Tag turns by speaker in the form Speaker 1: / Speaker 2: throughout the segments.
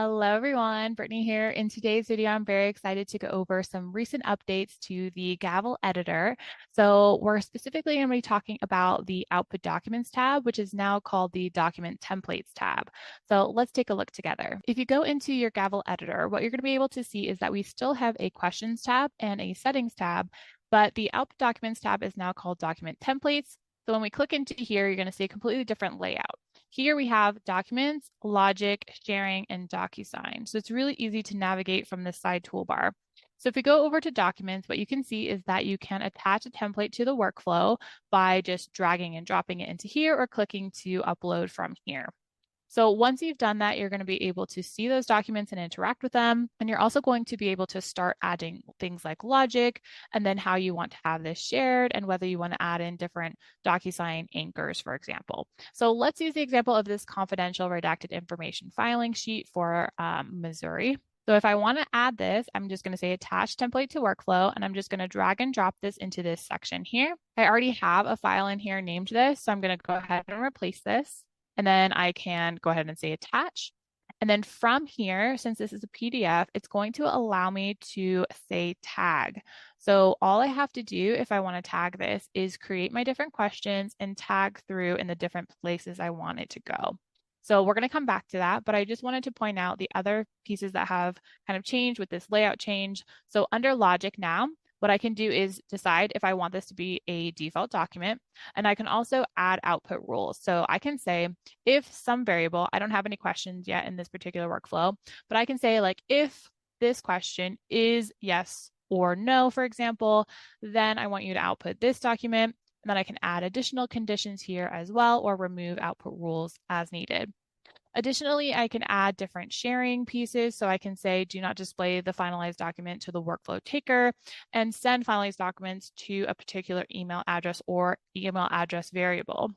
Speaker 1: Hello everyone, Brittany here. In today's video, I'm very excited to go over some recent updates to the Gavel editor. So we're specifically going to be talking about the Output Documents tab, which is now called the Document Templates tab. So let's take a look together. If you go into your Gavel editor, what you're going to be able to see is that we still have a Questions tab and a Settings tab, but the Output Documents tab is now called Document Templates. So when we click into here, you're going to see a completely different layout. Here we have documents, logic, sharing, and DocuSign. So it's really easy to navigate from this side toolbar. So if we go over to documents, what you can see is that you can attach a template to the workflow by just dragging and dropping it into here or clicking to upload from here. So once you've done that, you're going to be able to see those documents and interact with them. And you're also going to be able to start adding things like logic and then how you want to have this shared and whether you want to add in different DocuSign anchors, for example. So let's use the example of this confidential redacted information filing sheet for Missouri. So if I want to add this, I'm just going to say attach template to workflow, and I'm just going to drag and drop this into this section here. I already have a file in here named this, so I'm going to go ahead and replace this. And then I can go ahead and say attach. And then from here, since this is a PDF, it's going to allow me to say tag. So all I have to do if I want to tag this is create my different questions and tag through in the different places I want it to go. So we're going to come back to that, but I just wanted to point out the other pieces that have kind of changed with this layout change. So under logic now, what I can do is decide if I want this to be a default document, and I can also add output rules. So I can say if some variable, I don't have any questions yet in this particular workflow, but I can say like if this question is yes or no, for example, then I want you to output this document, and then I can add additional conditions here as well or remove output rules as needed. Additionally, I can add different sharing pieces. So I can say, do not display the finalized document to the workflow taker and send finalized documents to a particular email address or email address variable.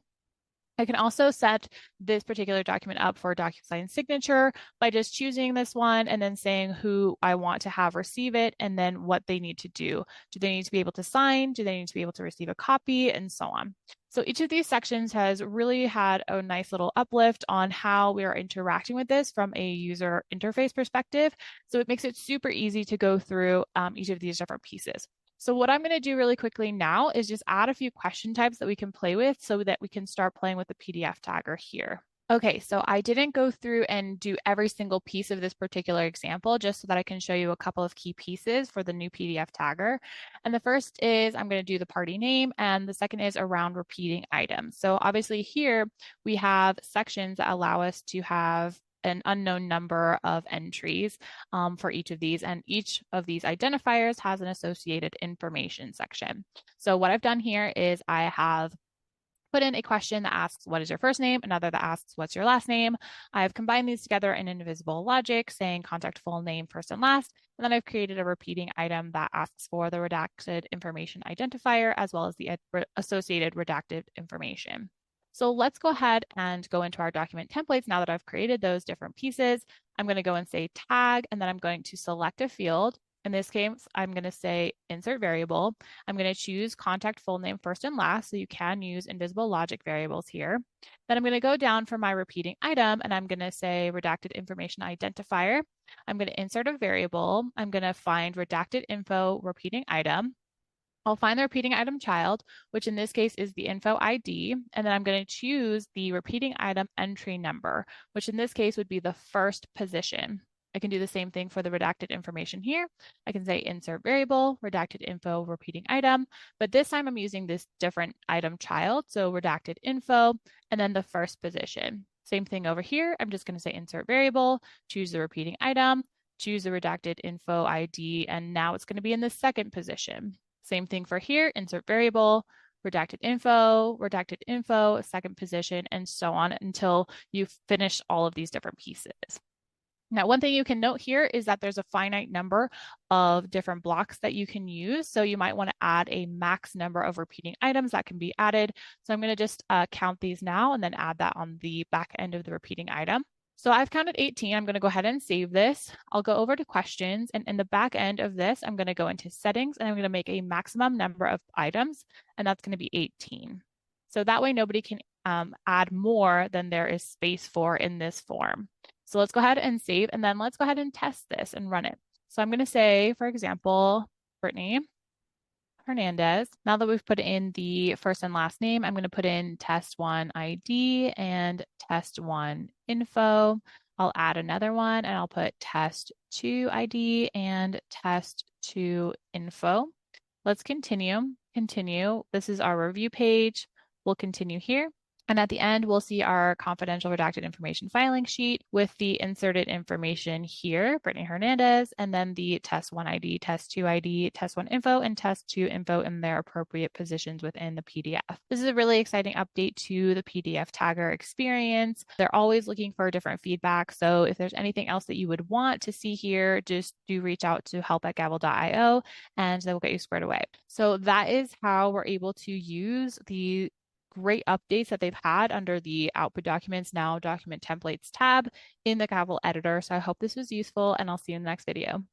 Speaker 1: I can also set this particular document up for a DocuSign signature by just choosing this one and then saying who I want to have receive it and then what they need to do. Do they need to be able to sign? Do they need to be able to receive a copy? And so on. So each of these sections has really had a nice little uplift on how we are interacting with this from a user interface perspective. So it makes it super easy to go through each of these different pieces. So what I'm going to do really quickly now is just add a few question types that we can play with so that we can start playing with the PDF tagger here. Okay, so I didn't go through and do every single piece of this particular example just so that I can show you a couple of key pieces for the new PDF tagger. And the first is I'm going to do the party name, and the second is around repeating items. So obviously here we have sections that allow us to have an unknown number of entries for each of these, and each of these identifiers has an associated information section. So what I've done here is I have put in a question that asks, what is your first name? Another that asks, what's your last name? I've combined these together in invisible logic, saying contact full name, first and last. And then I've created a repeating item that asks for the redacted information identifier as well as the associated redacted information. So let's go ahead and go into our document templates. Now that I've created those different pieces, I'm going to go and say tag, and then I'm going to select a field. In this case, I'm going to say insert variable. I'm going to choose contact full name first and last, so you can use invisible logic variables here. Then I'm going to go down for my repeating item, and I'm going to say redacted information identifier. I'm going to insert a variable. I'm going to find redacted info repeating item. I'll find the repeating item child, which in this case is the info ID, and then I'm going to choose the repeating item entry number, which in this case would be the first position. I can do the same thing for the redacted information here. I can say insert variable, redacted info, repeating item, but this time I'm using this different item child, so redacted info, and then the first position. Same thing over here. I'm just going to say insert variable, choose the repeating item, choose the redacted info ID, and now it's going to be in the second position. Same thing for here, insert variable, redacted info, second position, and so on until you've finished all of these different pieces. Now, one thing you can note here is that there's a finite number of different blocks that you can use. So you might want to add a max number of repeating items that can be added. So I'm going to just count these now and then add that on the back end of the repeating item. So I've counted 18. I'm going to go ahead and save this. I'll go over to questions, and in the back end of this, I'm going to go into settings, and I'm going to make a maximum number of items, and that's going to be 18. So that way nobody can add more than there is space for in this form. So let's go ahead and save, and then let's go ahead and test this and run it. So I'm going to say, for example, Brittany Hernandez. Now that we've put in the first and last name, I'm going to put in test1 ID and test1 info. I'll add another one and I'll put test2 ID and test2 info. Let's continue. This is our review page. We'll continue here. And at the end, we'll see our confidential redacted information filing sheet with the inserted information here, Brittany Hernandez, and then the test1 ID, test2 ID, test1 info, and test2 info in their appropriate positions within the PDF. This is a really exciting update to the PDF tagger experience. They're always looking for different feedback. So if there's anything else that you would want to see here, just do reach out to help@gavel.io and they will get you squared away. So that is how we're able to use the great updates that they've had under the Output Documents Now Document Templates tab in the Gavel editor. So I hope this was useful and I'll see you in the next video.